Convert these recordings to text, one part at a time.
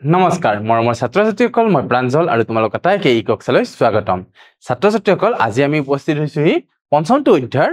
নমস্কাৰ মৰমৰ ছাত্ৰ-ছাত্ৰীসকল মই প্ৰাঞ্জল আৰু তোমালোক আটাইকে ইকক্সলৈ স্বাগতম ছাত্ৰ-ছাত্ৰীসকল আজি আমি উপস্থিত হৈছোহি পঞ্চমটো অধ্যায়ৰ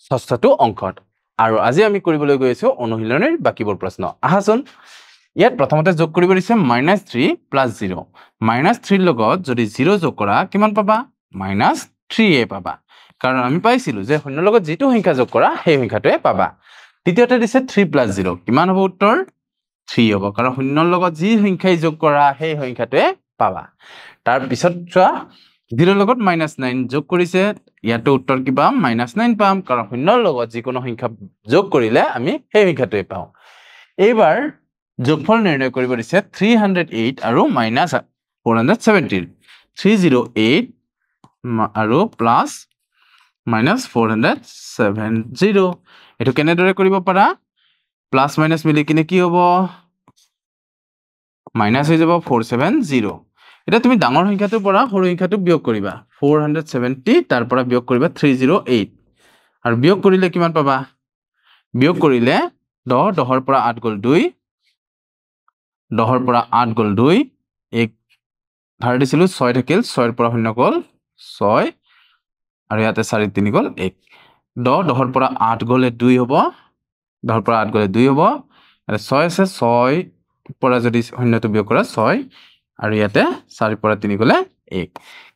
ষষ্ঠটো অংকত আৰু আজি আমি কৰিবলৈ গৈ আছো অনুশীলনীৰ বাকিবোৰ প্ৰশ্ন আহাচোন ইয়াত প্ৰথমতে যোগ কৰিব দিছে -3 + 0 -3 লগত যদি 0 যোগ কৰা কিমান পাবা -3a পাবা কাৰণ আমি পাইছিলো যে শূন্য লগত যেটো সংখ্যা যোগ কৰা সেই সংখ্যাটোৱে পাবা দ্বিতীয়তে দিছে 3 + 0 কিমান হ'ব উত্তৰ 3 হ'ব কাৰণ শূন্যৰ লগত যি সংখ্যাই যোগ কৰা সেই সংখ্যাটোৱে পাবা তাৰ পিছত চোৱা 0 লগত -9 যোগ কৰিছে ইয়াতো উত্তৰ কিবা -9 পাম কাৰণ শূন্যৰ লগত যিকোনো সংখ্যা যোগ কৰিলে আমি সেই সংখ্যাটোৱে পাওঁ এইবাৰ যোগফল নিৰ্ণয় কৰিব দিছে 308 আৰু -470 308 আৰু প্লাস -470 এটো কেনেদৰে কৰিব পাৰা প্লাস মাইনাস মিলি কিনে কি হ'ব মাইনাস হৈ যাব 470 এটা তুমি ডাঙৰ সংখ্যাটোৰ পৰা সৰু সংখ্যাটো বিয়োগ কৰিবা 470 তাৰ পৰা বিয়োগ কৰিবা 308 আৰু বিয়োগ কৰিলে কিমান পাবা বিয়োগ কৰিলে 10 10 ৰ পৰা 8 গ'ল 2 10 ৰ পৰা 8 গ'ল 2 1 ধাৰ দিছিলো 6 থাকিল 6 ৰ পৰা 0 গ'ল 6 আৰু ইয়াতে 4 3 গ'ল 1 10 10 ৰ পৰা 8 গ'লে 2 হ'ব 10 ৰ পৰা 8 গ'লে 2 হ'ব আৰু 6 আছে 6 পৰা যদি শূন্যটো বিয়োগ কৰা 6 আৰু ইয়াতে 4 পৰা 3 গ'লে 1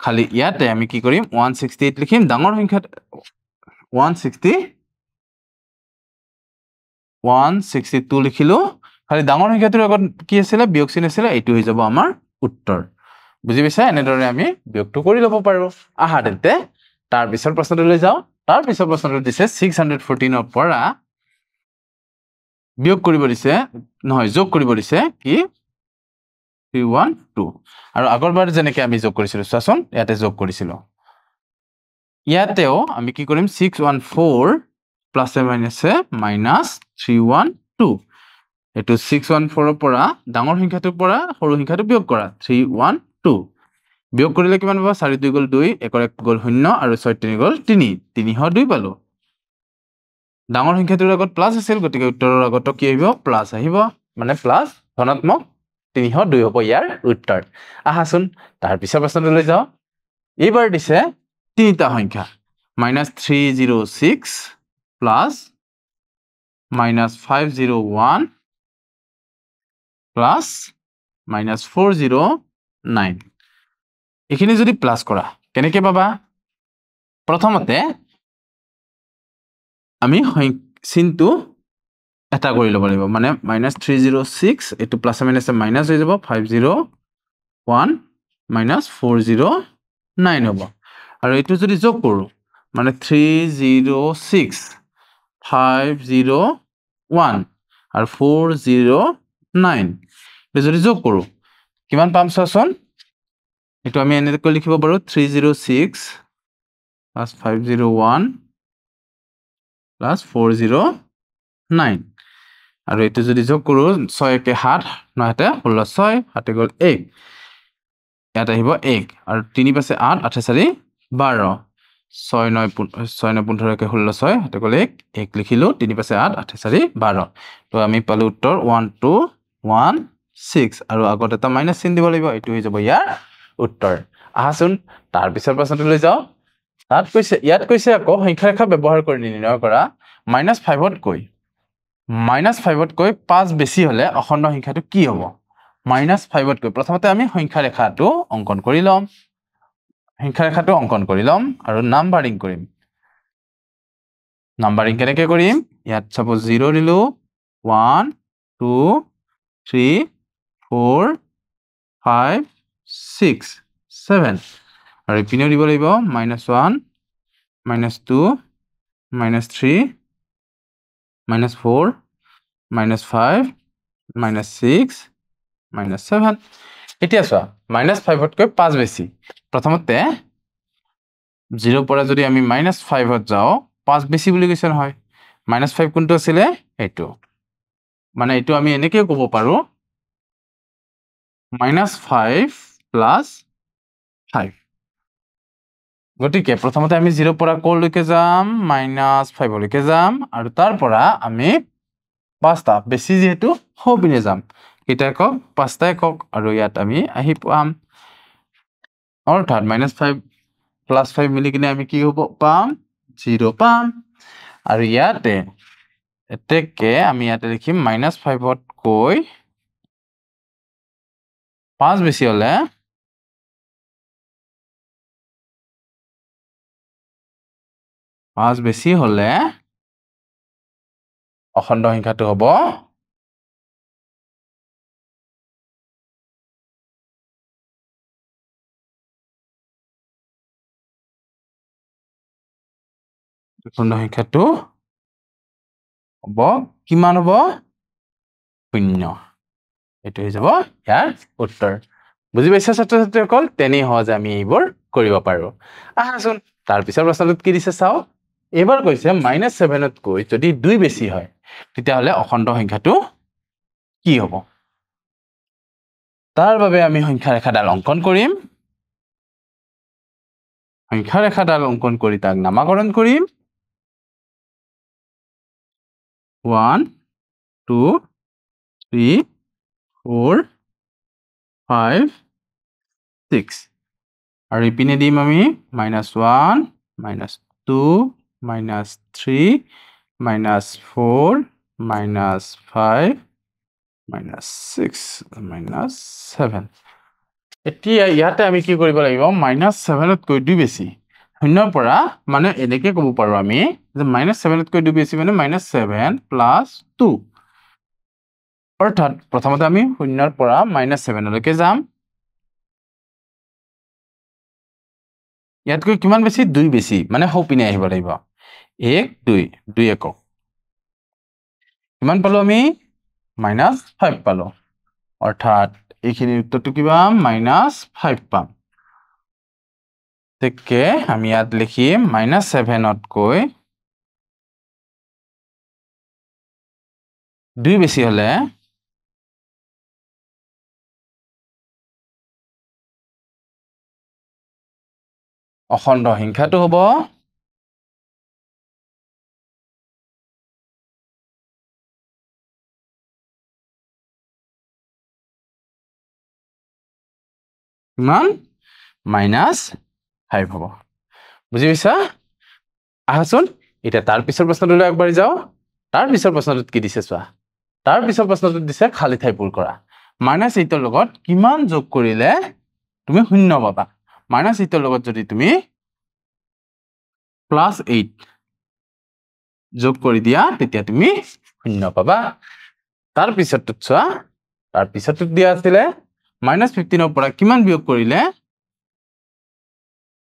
খালি ইয়াতে আমি কি কৰিম 168 লিখিম ডাঙৰ সংখ্যা 162 লিখিলো খালি ডাঙৰ সংখ্যাটোৰ আগত কি আছিল বিয়োগ চিহ্ন আছিল এইটো হৈ যাব আমাৰ উত্তৰ বুজি পাইছা এনেদৰে আমি বিয়োগটো কৰি ল'ব পাৰো আহা তেন্তে তাৰ পিছৰ প্ৰশ্নটো লৈ যাও তাৰ পিছৰ প্ৰশ্নটো দিছে 614 ৰ পৰা বিয়োগ কৰিব দিছে নহয় যোগ কৰিব দিছে কি 312 আৰু আগৰবাৰ যেনেকৈ আমি যোগ কৰিছিলো চোৱাচোন ইয়াতে যোগ কৰিছিলো ইয়াতেও আমি কি কৰিম 614 প্লাস মাইনাসে -312 এটো 614 ৰ পৰা ডাঙৰ সংখ্যাটোৰ পৰা সৰু সংখ্যাটো বিয়োগ কৰা 312 বিয়োগ কৰিলে কিমান পাবা 4 2 গ'ল 2 1 1 গ'ল 0 আৰু 6 3 গ'ল 3 302 পালো ডাঙৰ সংখ্যাটোৰ আগত প্লাস আছিল গতিকে উত্তৰৰ আগত কি আহিব প্লাস আহিব মানে প্লাস ধনাত্মক 302 হ'ব ইয়াৰ উত্তৰ আহাচোন তাৰ পিছৰ প্ৰশ্নটো লৈ যাও এইবাৰ দিছে তিনিটা সংখ্যা -306 প্লাস -501 প্লাস -409 এখিনি যদি প্লাস কৰা কেনেকৈ পাবা প্ৰথমতে আমি চিনটো এটা কৰি ল'ব লাগিব মানে -306 এটো প্লাস মাইনাসে মাইনাস হৈ যাব 501 -409 হ'ব আৰু এটো যদি যোগ কৰো মানে 306 501 আৰু 409 এটো যদি যোগ কৰো কিমান পাম চোৱাচোন এটো আমি এনেকৈ লিখিব পাৰো 306 + 501 + 409 আৰু এটো যদি যোগ কৰো 6 কে 7 9 তে 16 6 7 গ'ল 1 ইয়াত আহিব 1 আৰু 3 পাছে 8 8 4 12 6 9 15 কে 16 6 7 গ'ল 1 1 লিখিলো 3 পাছে 8 8 4 12 তো আমি পালো উত্তৰ 1216 আৰু আগত এটা মাইনাস চিন দিব লাগিব এটো হৈ যাব ইয়াৰ উত্তৰ আহাচোন তাৰ পিছৰ প্ৰশ্নটো লৈ যাও তাত কৈছে ইয়াত কৈছে আকৌ সংখ্যা ৰেখা ব্যৱহাৰ কৰি নিৰ্ণয় কৰা -5 তকৈ -5 তকৈ 5 বেছি হলে অখণ্ড সংখ্যাটো কি হ'ব -5 তকৈ প্ৰথমতে আমি সংখ্যা ৰেখাটো অঙ্কন কৰি লম সংখ্যা ৰেখাটো অঙ্কন কৰি লম আৰু নাম্বাৰিং কৰিম নাম্বাৰিং কেনেকৈ কৰিম ইয়াত সাপোজ 0 দিলো 1 2 3 4 5 6 7 আৰু ইপিনেও দিব লাগিব -1 -2 -3 -4 -5 -6 -7 এতিয়া চোৱা -5 তকৈ 5 বেছি প্ৰথমতে 0 পৰা যদি আমি -5 ত যাও 5 বেছি বুলি কৈছে নহয় -5 কোনটো আছিল এটো মানে এটো আমি এনেকৈ ক'ব পাৰো -5 + 5 গতিকে প্ৰথমতে আমি 0 পৰা কলৈকে যাম -5 লৈকে যাম আৰু তাৰ পৰা আমি 5টা বেছি যেহেতু হবিনে যাম কেইটা একক 5টা একক আৰু ইয়াত আমি আহি পাম অৰ্থাৎ -5 + 5 মিলি কিনে আমি কি হ'ব পাম 0 পাম আৰু ইয়াতে এতেকে আমি ইয়াতে লিখিম -5 কৈ 5 বেছি হলে অখণ্ড সংখ্যাটো হ'ব অখণ্ড সংখ্যাটো হ'ব কিমান হ'ব 0 এটো হৈ যাব ইয়াৰ উত্তৰ বুজি পাইছা ছাত্ৰ-ছাত্ৰীসকল তেনে সহজে আমি এইবোৰ কৰিব পাৰো আহাচোন তাৰ পিছৰ প্ৰশ্নটোত কি দিছে চাও এবাৰ কৈছে -7 কৈ যদি 2 বেছি হয় তেতিয়া হলে অখণ্ড সংখ্যাটো কি হ'ব তাৰ বাবে আমি সংখ্যা ৰেখাডাল অঙ্কন কৰিম সংখ্যা ৰেখাডাল অঙ্কন কৰি তাক নামকৰণ কৰিম 1 2 3 4 5 6 আৰু ইপিনে দিম আমি -1 -2 -3 -4 -5 -6 -7 এতিয়া ইয়াতে আমি কি কৰিব লাগিব -7 কৈ 2 বেছি শূন্যৰ পৰা মানে এনেকে ক'ব পাৰো আমি যে -7 কৈ 2 বেছি মানে -7 + 2 অৰ্থাৎ প্ৰথমতে আমি শূন্যৰ পৰা -7 লৈকে যাম ইয়াতকৈ কিমান বেছি 2 বেছি মানে হপিনে আহিব লাগিব 1 2 2 একক কিমান পালো আমি -5 পালো অৰ্থাৎ এইখিনি উত্তৰটো কি পাম -5 পাম তেকে আমি ইয়াত লিখিম -7 কৈ 2 বেছি হলে অখণ্ড সংখ্যাটো হ'ব কিমান -5 হ'ব বুজি পাইছা আহাচোন এটা তাৰ পিছৰ প্ৰশ্নটোলৈ আগবাঢ়ি যাও তাৰ পিছৰ প্ৰশ্নটোত কি দিছে চোৱা তাৰ পিছৰ প্ৰশ্নটোত দিছে খালি ঠাই পূৰ কৰা -8 ৰ লগত কিমান যোগ কৰিলে তুমি শূন্য পাবা -8 ৰ লগত যদি তুমি +8 যোগ কৰি দিয়া তেতিয়া তুমি শূন্য পাবা তাৰ পিছৰটোত চোৱা তাৰ পিছৰটোত দিয়া আছিল -15 ৰ পৰা কিমান বিয়োগ কৰিলে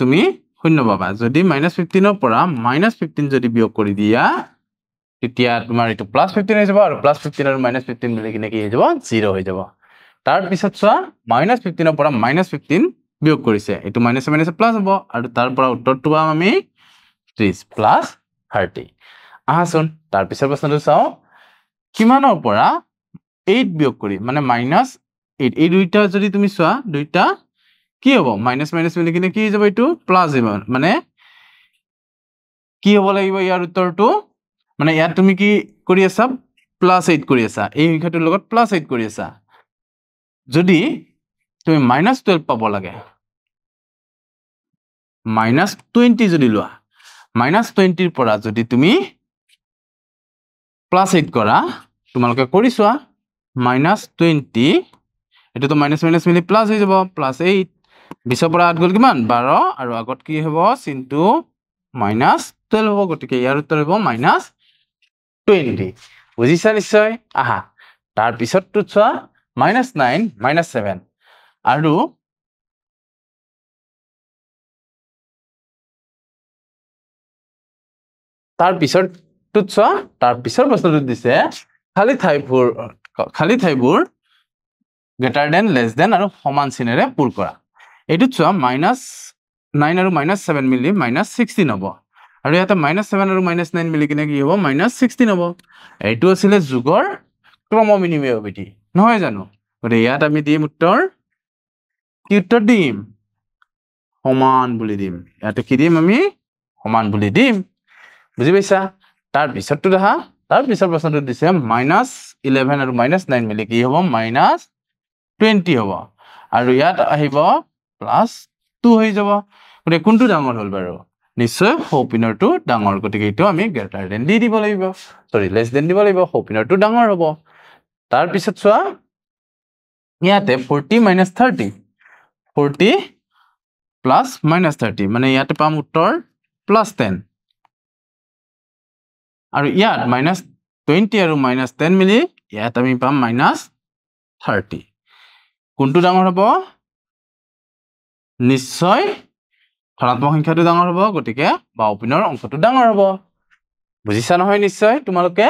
তুমি শূন্য পাবা যদি -15 ৰ পৰা -15 যদি বিয়োগ কৰি দিয়া তেতিয়া তোমাৰ এটো +15 হৈ যাব আৰু +15 আৰু -15 মিলি কিনে কি হৈ যাব 0 হৈ যাব তাৰ পিছত চোৱা -15 ৰ পৰা -15 বিয়োগ কৰিছে এটো -7 প্লাস হ'ব আৰু তাৰ পৰা উত্তৰটো পাম আমি 30 + 30 আহাচোন তাৰ পিছৰ প্ৰশ্নটো চাও কিমানৰ পৰা 8 বিয়োগ কৰি মানে -8 এই দুইটা যদি তুমি চোৱা দুইটা কি হ'ব মাইনাস মিলি কিনে কি হৈ যাব এটো প্লাস হ'ব মানে কি হ'ব লাগিব ইয়াৰ উত্তৰটো মানে ইয়াত তুমি কি কৰি আছা +8 কৰি আছা এই সংখ্যাটোৰ লগত +8 কৰি আছা যদি তুমি -12 পাব লাগে -20 যদি লোৱা -20 ৰ পৰা যদি তুমি +8 কৰা তোমালোকে কৰি চোৱা -20 এটো তো মাইনাস মিলি প্লাস হৈ যাব +8 20 পৰা 8 গল কিমান 12 আৰু আগত কি হ'ব চিনটো -12 হ'ব গতিকে ইয়াৰ উত্তৰ হ'ব -20 বুজিছা নিশ্চয় আহা তাৰ পিছৰটো চোৱা -9 -7 আৰু তাৰ পিছৰটো চোৱা তাৰ পিছৰ প্ৰশ্নটো দিছে খালি ঠাইবোৰ গ্ৰেটাৰ দেন লেছ দেন আৰু সমান চিনেৰে পূৰ কৰা এইটোত চোৱা -9 আৰু -7 মিলি -16 হ'ব আৰু ইয়াতে -7 আৰু -9 মিলি কিনে কি হ'ব -16 হ'ব এইটো আছিল যোগৰ ক্ৰম বিনিময় বিধি নহয় জানো গতে ইয়াত আমি দিম উত্তৰ কি উত্তৰ দিম সমান বুলি দিম ইয়াতে কি দিম আমি সমান বুলি দিম বুজি পাইছা তাৰ পিছৰটো দেখা তাৰ পিছৰ প্ৰশ্নটো দিছে -11 আৰু -9 মিলি কি হ'ব -20 হ'ব আৰু ইয়াত আহিব +2 হৈ যাব গতিকে কোনটো ডাঙৰ হ'ল বাৰু নিশ্চয় সৌপিনৰটো ডাঙৰ গতিকে এইটো আমি গ্ৰেটাৰ দেন দি দিব লাগিব সৰি লেছ দেন দিব লাগিব সৌপিনৰটো ডাঙৰ হ'ব তাৰ পিছত চোৱা ইয়াতে 40 - 30 40 + -30 মানে ইয়াতে পাম উত্তৰ +10 আৰু ইয়াত -20 আৰু -10 মিলি ইয়াত আমি পাম -30 কোনটো ডাঙৰ হ'ব নিশ্চয় ধনাত্মক সংখ্যাটো ডাঙৰ হ'ব গতিকে বাওঁপিনৰ অংকটো ডাঙৰ হ'ব বুজিছা নহয় নিশ্চয় তোমালোকে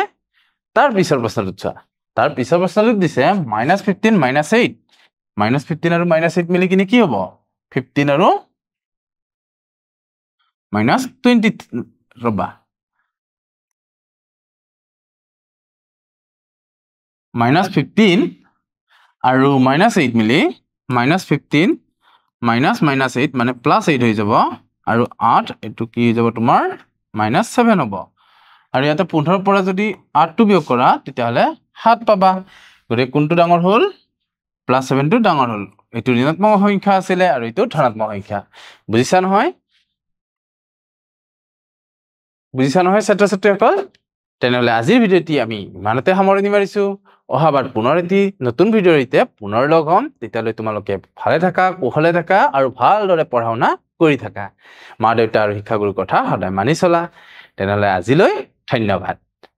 তাৰ পিছৰ প্ৰশ্নটো চোৱা তাৰ পিছৰ প্ৰশ্নটো দিছে -15 - 8 -15 আৰু -8 মিলি কিনে কি হ'ব 15 আৰু -20 ৰবা -15 আৰু -8 মিলি -15 -8 মানে +8 হৈ যাব আৰু 8 এটো কি হৈ যাব তোমাৰ -7 হ'ব আৰু ইয়াতে 15 পৰা যদি 8টো বিয়োগ কৰা তেতিয়াহলে 7 পাবা গতিকে কোনটো ডাঙৰ হ'ল +7 টো ডাঙৰ হ'ল এটো ঋণাত্মক সংখ্যা আছিল আৰু এটো ধনাত্মক সংখ্যা বুজিছা নহয় ছাত্ৰ-ছাত্ৰীসকল তেনেহলে আজিৰ ভিডিঅ'টি আমি ইমানতে সামৰণি মাৰিছো অহাবাৰ পুনৰ এটি নতুন ভিডিঅ'ৰ সৈতে পুনৰ লগ হ'ম তেতিয়ালৈ তোমালোকে ভালে থাকা কুশলে থাকা আৰু ভালদৰে পঢ়া-শুনা কৰি থাকা মা দেউতা আৰু শিক্ষাগুৰুৰ কথা সদায় মানি চলা তেনেহলে আজিলৈ ধন্যবাদ